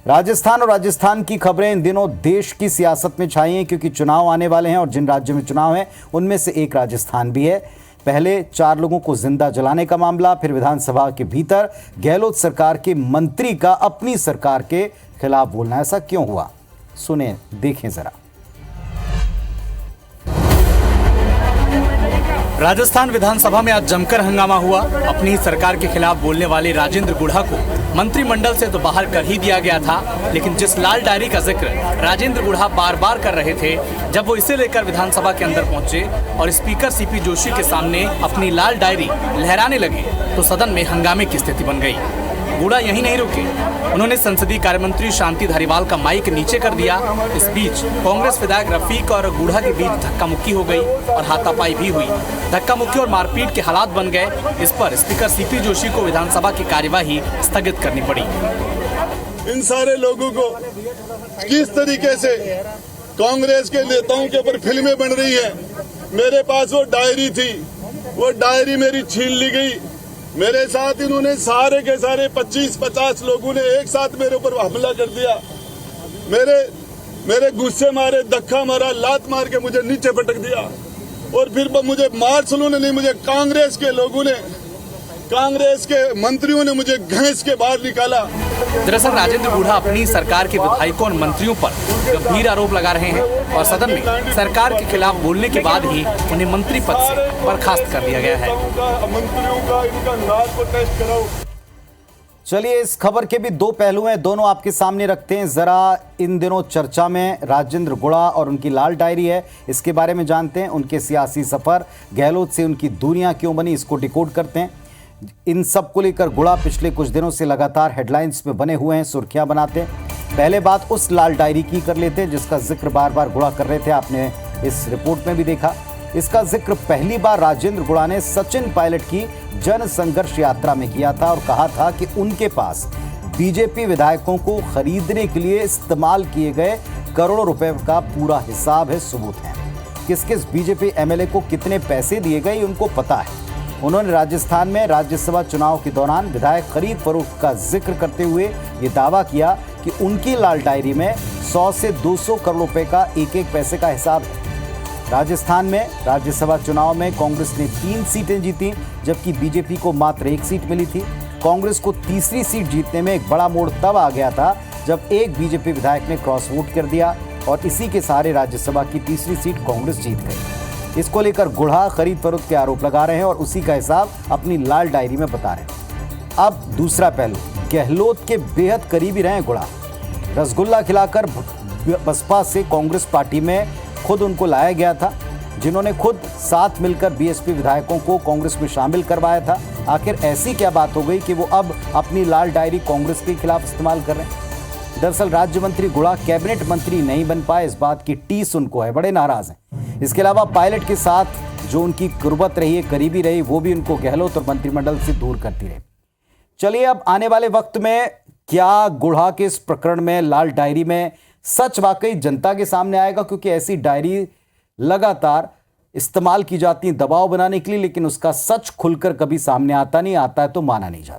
राजस्थान और राजस्थान की खबरें इन दिनों देश की सियासत में छाई हैं क्योंकि चुनाव आने वाले हैं और जिन राज्यों में चुनाव है उनमें से एक राजस्थान भी है। पहले 4 लोगों को जिंदा जलाने का मामला, फिर विधानसभा के भीतर गहलोत सरकार के मंत्री का अपनी सरकार के खिलाफ बोलना। ऐसा क्यों हुआ, सुने देखें जरा। राजस्थान विधानसभा में आज जमकर हंगामा हुआ। अपनी सरकार के खिलाफ बोलने वाले राजेंद्र गुढ़ा को मंत्रिमंडल से तो बाहर कर ही दिया गया था, लेकिन जिस लाल डायरी का जिक्र राजेंद्र गुढ़ा बार बार कर रहे थे, जब वो इसे लेकर विधानसभा के अंदर पहुंचे और स्पीकर सीपी जोशी के सामने अपनी लाल डायरी लहराने लगे तो सदन में हंगामे की स्थिति बन गई। गुढ़ा यहीं नहीं रुके, उन्होंने संसदीय कार्यमंत्री शांति धारीवाल का माइक नीचे कर दिया। इस बीच कांग्रेस विधायक रफीक और गुढ़ा के बीच धक्का मुक्की हो गई और हाथापाई भी हुई। धक्का मुक्की और मारपीट के हालात बन गए। इस पर स्पीकर सीपी जोशी को विधानसभा की कार्यवाही स्थगित करनी पड़ी। इन सारे लोगों को किस तरीके से कांग्रेस के नेताओं के ऊपर फिल्में बन रही है। मेरे पास वो डायरी थी, वो डायरी मेरी छीन ली गई। मेरे साथ इन्होंने सारे के सारे 25-50 लोगों ने एक साथ मेरे ऊपर हमला कर दिया। मेरे गुस्से मारे, धक्का मारा, लात मार के मुझे नीचे पटक दिया और फिर मुझे मार्शलों ने नहीं, मुझे कांग्रेस के लोगों ने, कांग्रेस के मंत्रियों ने मुझे घसीट के बाहर निकाला। दरअसल राजेंद्र गुढ़ा अपनी सरकार के विधायकों और मंत्रियों पर गंभीर आरोप लगा रहे हैं और सदन में सरकार के खिलाफ बोलने के बाद ही उन्हें मंत्री पद से बर्खास्त कर दिया गया है। मंत्रियों का इनका नाक को टेस्ट कराओ। चलिए, इस खबर के भी 2 पहलू हैं, दोनों आपके सामने रखते हैं। जरा इन दिनों चर्चा में राजेंद्र गुढ़ा और उनकी लाल डायरी है, इसके बारे में जानते हैं। उनके सियासी सफर, गहलोत से उनकी दूरियां क्यों बनी, इसको डिकोड करते हैं। इन सब को लेकर गुढ़ा पिछले कुछ दिनों से लगातार हेडलाइंस में बने हुए हैं, सुर्खियां बनाते हैं। पहले बात उस लाल डायरी की कर लेते हैं जिसका जिक्र बार बार गुढ़ा कर रहे थे, आपने इस रिपोर्ट में भी देखा। इसका जिक्र पहली बार राजेंद्र गुढ़ा ने सचिन पायलट की जन संघर्ष यात्रा में किया था और कहा था कि उनके पास बीजेपी विधायकों को खरीदने के लिए इस्तेमाल किए गए करोड़ों रुपए का पूरा हिसाब है, सबूत है। किस किस बीजेपी एमएलए को कितने पैसे दिए गए उनको पता है। उन्होंने राजस्थान में राज्यसभा चुनाव के दौरान विधायक खरीद फरोख्त का जिक्र करते हुए ये दावा किया कि उनकी लाल डायरी में 100 से 200 करोड़ रुपए का एक पैसे का हिसाब है। राजस्थान में राज्यसभा चुनाव में कांग्रेस ने 3 सीटें जीती, जबकि बीजेपी को मात्र 1 सीट मिली थी। कांग्रेस को तीसरी सीट जीतने में एक बड़ा मोड़ तब आ गया था जब एक बीजेपी विधायक ने क्रॉस वोट कर दिया और इसी के सहारे राज्यसभा की तीसरी सीट कांग्रेस जीत गई। इसको लेकर गुढ़ा खरीद फरोख्त के आरोप लगा रहे हैं और उसी का हिसाब अपनी लाल डायरी में बता रहे हैं। अब दूसरा पहलू, गहलोत के बेहद करीबी रहे गुढ़ा। रसगुल्ला खिलाकर बसपा से कांग्रेस पार्टी में खुद उनको लाया गया था, जिन्होंने खुद साथ मिलकर बीएसपी विधायकों को कांग्रेस में शामिल करवाया था। आखिर ऐसी क्या बात हो गई कि वो अब अपनी लाल डायरी कांग्रेस के खिलाफ इस्तेमाल कर रहे हैं। दरअसल राज्य मंत्री गुढ़ा कैबिनेट मंत्री नहीं बन पाए, इस बात की टीस उनको है, बड़े नाराज हैं। इसके अलावा पायलट के साथ जो उनकी कुर्बत रही है, करीबी रही, वो भी उनको गहलोत और मंत्रिमंडल से दूर करती रही। चलिए, अब आने वाले वक्त में क्या गुढ़ा के इस प्रकरण में, लाल डायरी में सच वाकई जनता के सामने आएगा? क्योंकि ऐसी डायरी लगातार इस्तेमाल की जाती है दबाव बनाने के लिए, लेकिन उसका सच खुलकर कभी सामने आता नहीं, आता है तो माना नहीं जाता।